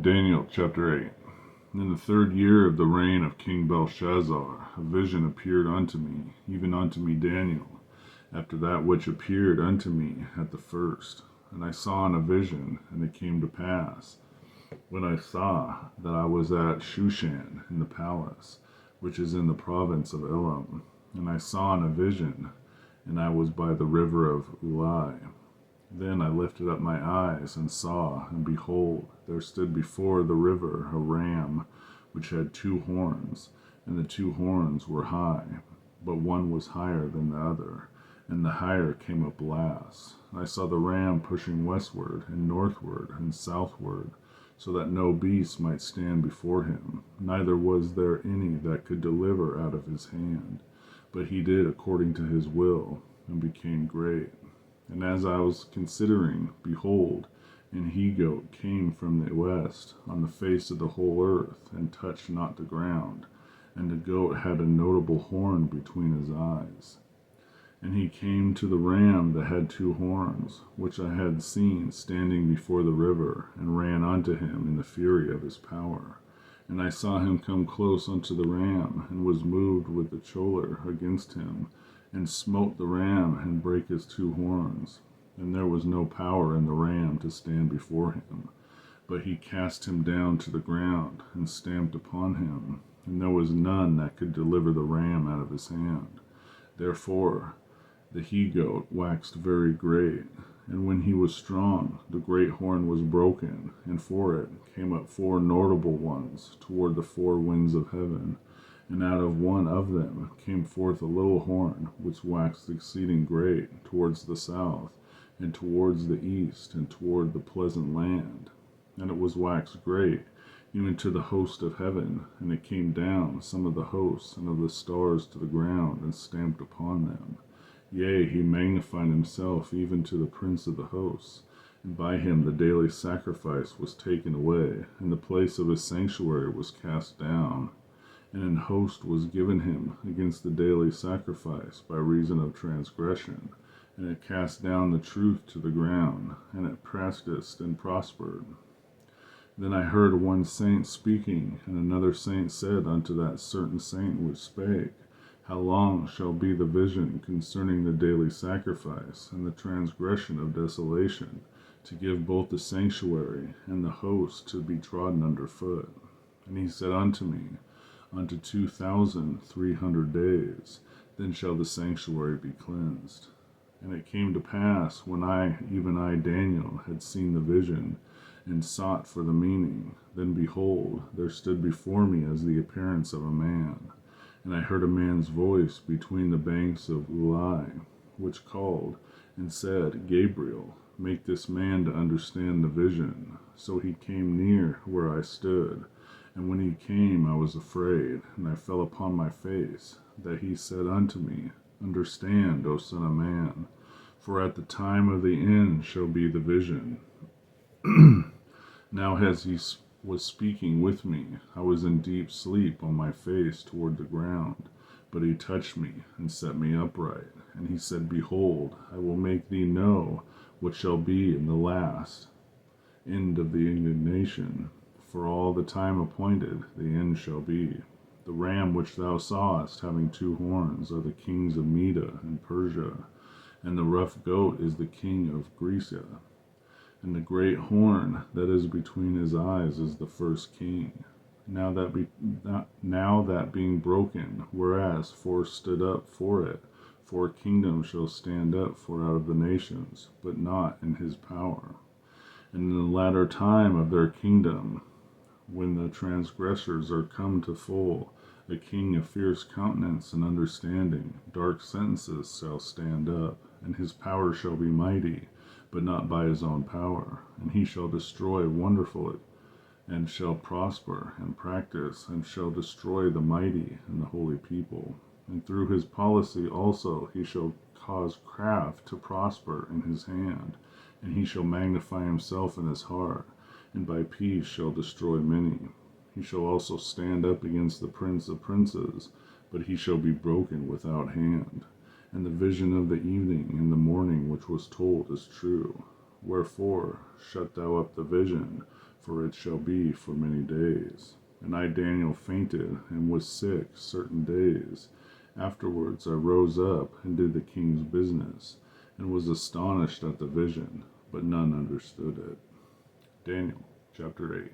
Daniel chapter 8. In the 3rd year of the reign of King Belshazzar, a vision appeared unto me, even unto me Daniel, after that which appeared unto me at the first. And I saw in a vision, and it came to pass, when I saw that I was at Shushan in the palace, which is in the province of Elam. And I saw in a vision, and I was by the river of Ulai. Then I lifted up my eyes and saw, and behold, there stood before the river a ram, which had 2 horns, and the 2 horns were high, but one was higher than the other, and the higher came up last. I saw the ram pushing westward, and northward, and southward, so that no beast might stand before him, neither was there any that could deliver out of his hand. But he did according to his will, and became great. And as I was considering, behold, an he-goat came from the west on the face of the whole earth, and touched not the ground. And the goat had a notable horn between his eyes. And he came to the ram that had 2 horns, which I had seen standing before the river, and ran unto him in the fury of his power. And I saw him come close unto the ram, and was moved with the choler against him, and smote the ram, and brake his 2 horns. And there was no power in the ram to stand before him, but he cast him down to the ground, and stamped upon him, and there was none that could deliver the ram out of his hand. Therefore the he-goat waxed very great, and when he was strong, the great horn was broken, and for it came up 4 notable ones toward the 4 winds of heaven. And out of one of them came forth a little horn, which waxed exceeding great towards the south, and towards the east, and toward the pleasant land. And it was waxed great, even to the host of heaven, and it came down some of the hosts and of the stars to the ground, and stamped upon them. Yea, he magnified himself even to the prince of the hosts, and by him the daily sacrifice was taken away, and the place of his sanctuary was cast down. And an host was given him against the daily sacrifice by reason of transgression, and it cast down the truth to the ground, and it practiced and prospered. Then I heard one saint speaking, and another saint said unto that certain saint which spake, How long shall be the vision concerning the daily sacrifice, and the transgression of desolation, to give both the sanctuary and the host to be trodden under foot? And he said unto me, Unto 2,300 days, then shall the sanctuary be cleansed. And it came to pass, when even I, Daniel, had seen the vision, and sought for the meaning, then behold, there stood before me as the appearance of a man. And I heard a man's voice between the banks of Ulai, which called, and said, Gabriel, make this man to understand the vision. So he came near where I stood. And when he came, I was afraid, and I fell upon my face. That he said unto me, Understand, O son of man, for at the time of the end shall be the vision. Now as he was speaking with me, I was in deep sleep on my face toward the ground. But he touched me, and set me upright. And he said, Behold, I will make thee know what shall be in the last end of the indignation. For all the time appointed, the end shall be. The ram which thou sawest, having 2 horns, are the kings of Media and Persia, and the rough goat is the king of Greece. And the great horn that is between his eyes is the first king. Now that being broken, whereas 4 stood up for it, 4 kingdoms shall stand up for out of the nations, but not in his power. And in the latter time of their kingdom, when the transgressors are come to full, a king of fierce countenance and understanding, dark sentences shall stand up, and his power shall be mighty, but not by his own power. And he shall destroy wonderfully, and shall prosper, and practice, and shall destroy the mighty and the holy people. And through his policy also he shall cause craft to prosper in his hand, and he shall magnify himself in his heart, and by peace shall destroy many. He shall also stand up against the prince of princes, but he shall be broken without hand. And the vision of the evening and the morning which was told is true. Wherefore shut thou up the vision, for it shall be for many days. And I, Daniel, fainted and was sick certain days. Afterwards I rose up and did the king's business, and was astonished at the vision, but none understood it. Daniel chapter 8.